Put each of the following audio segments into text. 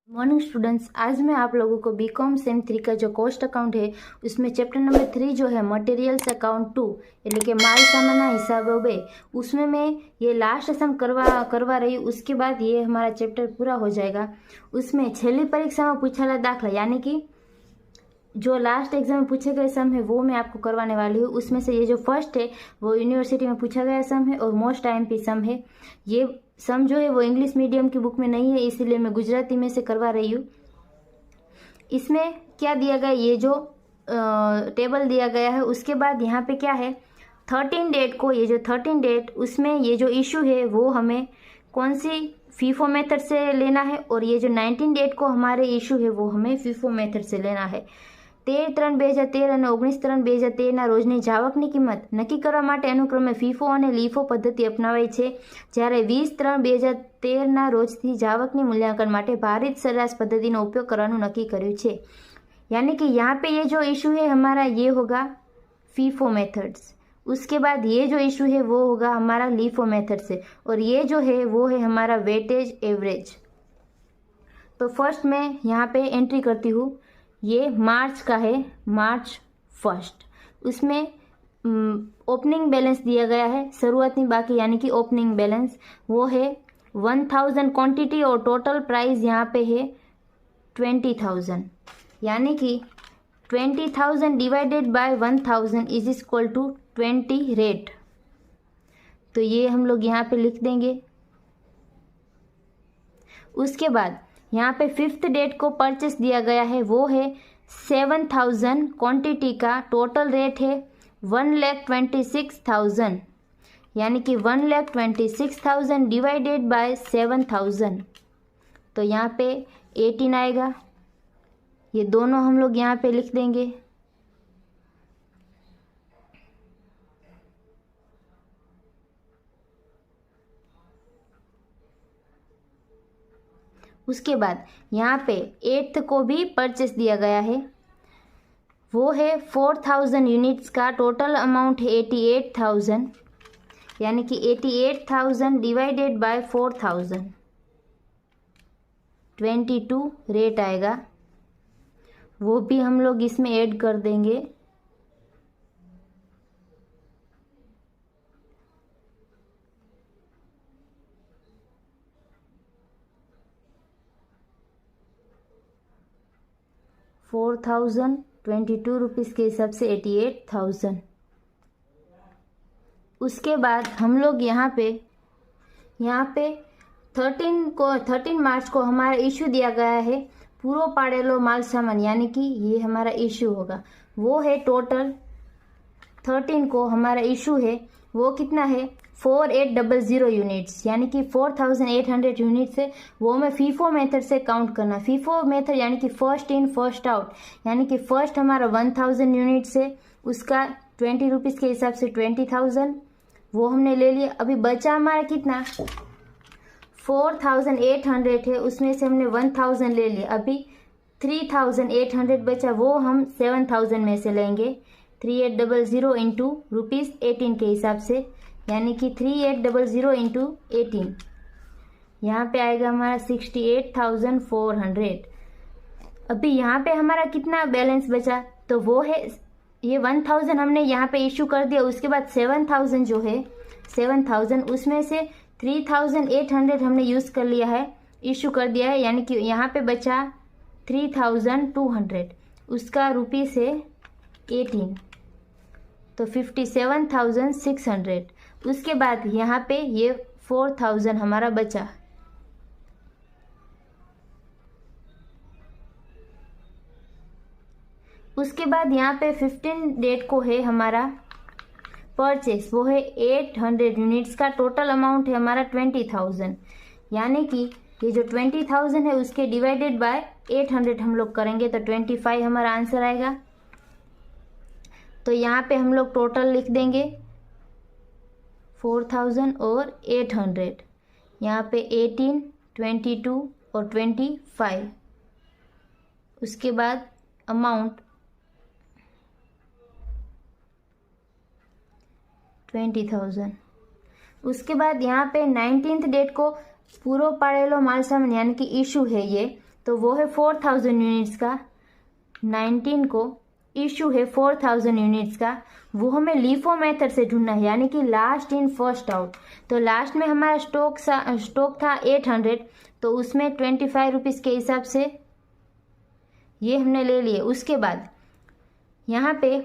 Morning students, आज मैं आप लोगों को बीकॉम सेम 3 का जो कॉस्ट अकाउंट है उसमें चैप्टर नंबर 3 जो है मटेरियल्स अकाउंट 2 यानी कि माल सामाना हिसाब बे, उसमें मैं ये लास्ट सम करवा रही हूँ। उसके बाद ये हमारा चैप्टर पूरा हो जाएगा। उसमें छेल्ली परीक्षा में पूछा दाखला यानी कि जो लास्ट एग्जाम में पूछे गए सम है वो मैं आपको करवाने वाली हूँ। उसमें से ये जो फर्स्ट है वो यूनिवर्सिटी में पूछा गया सम है और मोस्ट IMP सम है। ये सम जो है वो इंग्लिश मीडियम की बुक में नहीं है, इसीलिए मैं गुजराती में से करवा रही हूँ। इसमें क्या दिया गया, ये जो टेबल दिया गया है, उसके बाद यहाँ पे क्या है 13 डेट को, ये जो 13 डेट उसमें ये जो इशू है वो हमें कौन सी फीफो मेथड से लेना है और ये जो 19 डेट को हमारे इशू है वो हमें फीफो मेथड से लेना है। 13/3/2013 અને 19/3/2013 રોજની જાવકની કિંમત નક્કી કરવા માટે અનુક્રમે ફીફો અને લીફો પદ્ધતિ અપનાવાઈ છે, જ્યારે 20/3/2013 રોજથી જાવકની મૂલ્યાંકન માટે ભારિત સરેરાશ પદ્ધતિનો ઉપયોગ કરવાનું નક્કી કર્યું છે। यानी कि यहाँ पे ये जो इशू है हमारा ये होगा फीफो मेथड्स, उसके बाद ये जो इशू है वो होगा हमारा लीफो मेथड से, और ये जो है वो है हमारा वेटेज एवरेज। तो फर्स्ट मैं यहाँ पे एंट्री करती हूँ। ये मार्च का है, मार्च 1, उसमें ओपनिंग बैलेंस दिया गया है, शुरुआती बाकी यानी कि ओपनिंग बैलेंस वो है 1000 क्वांटिटी और टोटल प्राइस यहाँ पे है 20,000, यानी कि 20,000 divided by 1000 is equal to 20 rate. तो ये हम लोग यहाँ पे लिख देंगे। उसके बाद यहाँ पे 5th डेट को परचेस दिया गया है, वो है 7000 क्वांटिटी का, टोटल रेट है 1,26,000, यानी कि 1,26,000 डिवाइडेड बाय 7000, तो यहाँ पे 18 आएगा। ये दोनों हम लोग यहाँ पे लिख देंगे। उसके बाद यहाँ पे 8th को भी परचेस दिया गया है, वो है 4000 यूनिट्स का, टोटल अमाउंट है 88,000, यानी कि 88,000 डिवाइडेड बाय 4000, 22 रेट आएगा। वो भी हम लोग इसमें ऐड कर देंगे। ₹4,022 के हिसाब से 88,000। उसके बाद हम लोग यहाँ पे 13 मार्च को हमारा इशू दिया गया है पूरो पाड़ेलो माल सामान, यानी कि ये हमारा इशू होगा, वो है टोटल 13 को हमारा इशू है वो कितना है 4800 यूनिट्स, यानी कि 4800 यूनिट्स है, वो हमें फीफो मेथड से काउंट करना। फीफो मेथड यानी कि फर्स्ट इन फर्स्ट आउट, यानी कि फर्स्ट हमारा 1000 यूनिट्स है, उसका 20 रुपीज़ के हिसाब से 20,000 वो हमने ले लिया। अभी बचा हमारा कितना 4800 है, उसमें से हमने 1000 ले लिया, अभी 3800 बचा, वो हम 7000 में से लेंगे। 3800 इंटू ₹18 के हिसाब से, यानी कि 3800 इंटू 18, यहाँ पे आएगा हमारा 68,400। अभी यहाँ पे हमारा कितना बैलेंस बचा, तो वो है ये 1000 हमने यहाँ पे इशू कर दिया। उसके बाद 7000 जो है 7000, उसमें से 3800 हमने यूज़ कर लिया है, इशू कर दिया है, यानी कि यहाँ पे बचा 3200, उसका रुपीस है 18, तो 57,600। उसके बाद यहाँ पे ये 4000 हमारा बचा। उसके बाद यहाँ पे 15 डेट को है हमारा परचेस, वो है 800 यूनिट्स का, टोटल अमाउंट है हमारा 20,000, यानी कि ये जो 20,000 है उसके डिवाइडेड बाय 800 हम लोग करेंगे तो 25 हमारा आंसर आएगा। तो यहाँ पे हम लोग टोटल लिख देंगे 4000 और 800, यहाँ पे 18, 22 और 25। उसके बाद अमाउंट 20,000। उसके बाद यहाँ पे 19th डेट को पूरो पाड़ेलो माल सामान यानी कि इशू है ये, तो वो है 4000 यूनिट्स का। 19 को इशू है 4000 यूनिट्स का, वो हमें लीफो मेथड से ढूंढना है, यानी कि लास्ट इन फर्स्ट आउट। तो लास्ट में हमारा स्टॉक था 800, तो उसमें 25 रुपीज़ के हिसाब से ये हमने ले लिए। उसके बाद यहाँ पे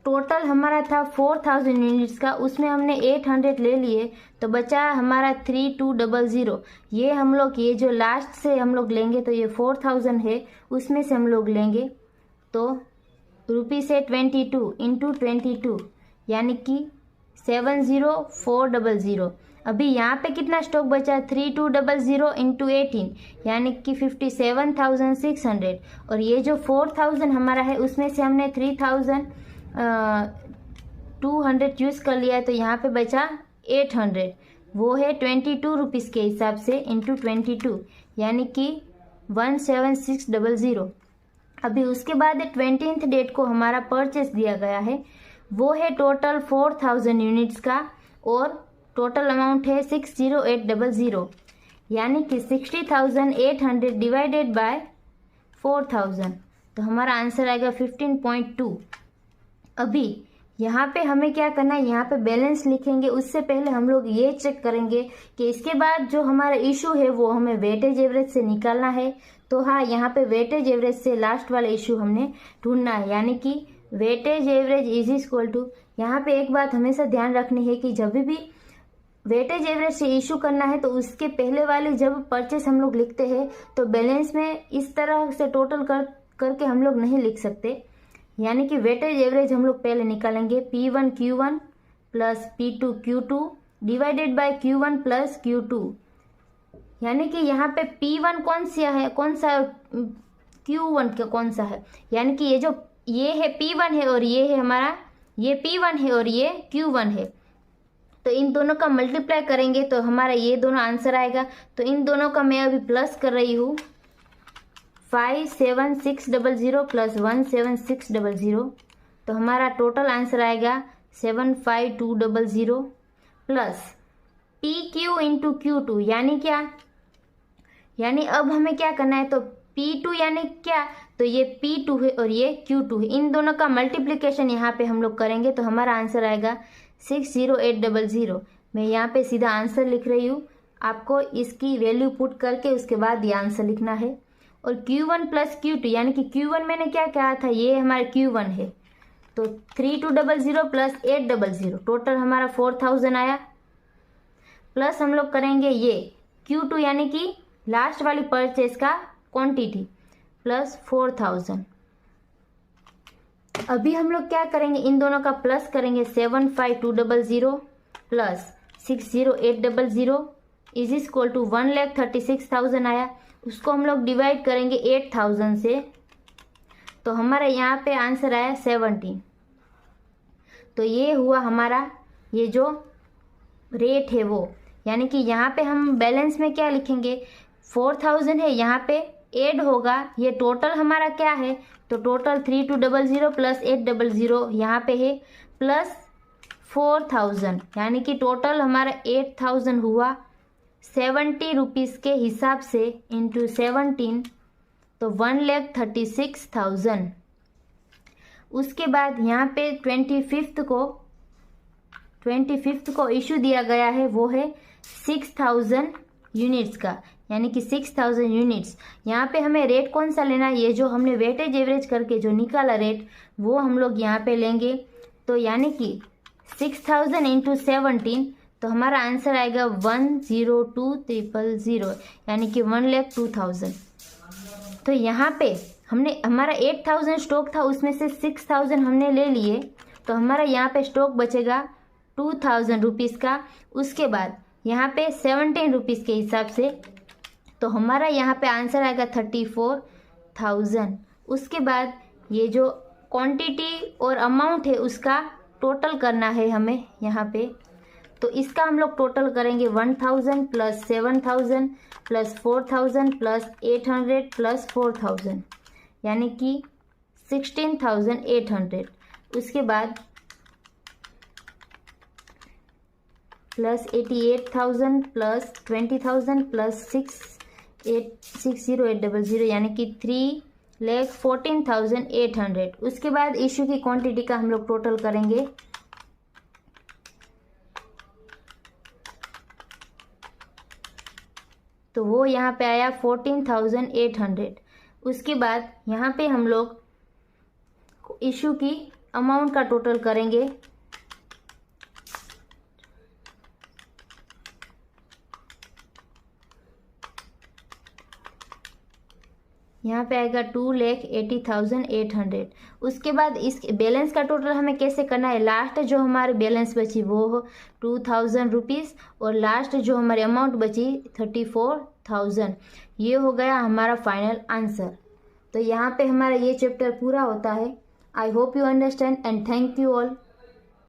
टोटल हमारा था 4000 यूनिट्स का, उसमें हमने 800 ले लिए, तो बचा हमारा 3200। ये हम लोग ये जो लास्ट से हम लोग लेंगे, तो ये 4000 है, उसमें से हम लोग लेंगे तो रुपी से 22 इंटू 22 यानी कि 70400। अभी यहाँ पे कितना स्टॉक बचा, 3200 इंटू 18 यानी कि 57,600। और ये जो 4000 हमारा है उसमें से हमने 3200 यूज़ कर लिया है, तो यहाँ पे बचा 800, वो है 22 रुपीज़ के हिसाब से इंटू 22 यानी कि 17600। अभी उसके बाद 20th डेट को हमारा परचेस दिया गया है, वो है टोटल 4000 यूनिट्स का और टोटल अमाउंट है 60800, यानी कि 60,800 डिवाइडेड बाय 4000, तो हमारा आंसर आएगा 15.2। अभी यहाँ पे हमें क्या करना है, यहाँ पे बैलेंस लिखेंगे, उससे पहले हम लोग ये चेक करेंगे कि इसके बाद जो हमारा इशू है वो हमें वेटेज एवरेज से निकालना है। तो हाँ, यहाँ पे वेटेज एवरेज से लास्ट वाला इशू हमने ढूंढना है, यानी कि weightage average is equal to, यहाँ पे एक बात हमेशा ध्यान रखनी है कि जब भी वेटेज एवरेज से इशू करना है तो उसके पहले वाले जब परचेस हम लोग लिखते हैं तो बैलेंस में इस तरह से टोटल करके हम लोग नहीं लिख सकते, यानी कि वेटेज एवरेज हम लोग पहले निकालेंगे P1 Q1 plus P2 Q2 divided by Q1 plus Q2, यानी कि यहाँ पे P1 कौन सा है Q1 का कौन सा है, यानी कि ये है P1 है और ये है हमारा, ये P1 है और ये Q1 है, तो इन दोनों का मल्टीप्लाई करेंगे तो हमारा ये दोनों आंसर आएगा। तो इन दोनों का मैं अभी प्लस कर रही हूँ, 57600 प्लस 17600, तो हमारा टोटल आंसर आएगा 75200 प्लस PQ इंटू Q2, यानी क्या, यानी अब हमें क्या करना है, तो P2 यानी क्या, तो ये P2 है और ये Q2 है, इन दोनों का मल्टीप्लिकेशन यहाँ पे हम लोग करेंगे तो हमारा आंसर आएगा 60800। मैं यहाँ पे सीधा आंसर लिख रही हूँ, आपको इसकी वैल्यू पुट करके उसके बाद ये आंसर लिखना है। और Q1 प्लस Q2, यानी कि Q1 मैंने क्या कहा था, ये हमारा Q1 है, तो 3200 प्लस 800, टोटल हमारा 4000 आया, प्लस हम लोग करेंगे ये Q2 यानी कि लास्ट वाली परचेस का क्वांटिटी प्लस 4000। अभी हम लोग क्या करेंगे, इन दोनों का प्लस करेंगे, 75200 प्लस 60800 इज इक्वल टू 1,36,000 आया, उसको हम लोग डिवाइड करेंगे 8000 से, तो हमारा यहाँ पे आंसर आया 17। तो ये हुआ हमारा ये जो रेट है वो, यानी कि यहाँ पे हम बैलेंस में क्या लिखेंगे, 4000 है, यहाँ पे ऐड होगा ये टोटल हमारा क्या है, तो टोटल 3200 प्लस 800 यहाँ पे है प्लस 4000, यानी कि टोटल हमारा 8000 हुआ 70 रुपीज़ के हिसाब से इंटू 17, तो 1,36,000। उसके बाद यहाँ पे 25th को इशू दिया गया है, वो है 6000 यूनिट्स का, यानी कि 6000 यूनिट्स। यहाँ पे हमें रेट कौन सा लेना है, ये जो हमने वेटेज एवरेज करके जो निकाला रेट वो हम लोग यहाँ पे लेंगे, तो यानी कि 6000 इंटू 17, तो हमारा आंसर आएगा 102,000, यानी कि 1,02,000। तो यहाँ पे हमने हमारा 8000 स्टॉक था, उसमें से 6000 हमने ले लिए, तो हमारा यहाँ पे स्टॉक बचेगा 2000 रुपीज़ का। उसके बाद यहाँ पे 17 रुपीज़ के हिसाब से, तो हमारा यहाँ पे आंसर आएगा 34,000। उसके बाद ये जो क्वांटिटी और अमाउंट है उसका टोटल करना है हमें यहाँ पे, तो इसका हम लोग टोटल करेंगे 1000 प्लस 7000 प्लस 4000 प्लस 800 प्लस 4000, यानी कि 16,800। उसके बाद प्लस 88,000 प्लस 20,000 प्लस 860,800 यानी कि 3,14,800। उसके बाद इशू की क्वांटिटी का हम लोग टोटल करेंगे। तो वो यहाँ पे आया 14,800। उसके बाद यहाँ पे हम लोग इशू की अमाउंट का टोटल करेंगे। यहाँ पे आएगा 2,80,800। उसके बाद इस बैलेंस का टोटल हमें कैसे करना है, लास्ट जो हमारे बैलेंस बची वो हो 2,000 रुपीज़ और लास्ट जो हमारी अमाउंट बची 34,000। ये हो गया हमारा फाइनल आंसर। तो यहाँ पे हमारा ये चैप्टर पूरा होता है। I hope you understand and thank you all.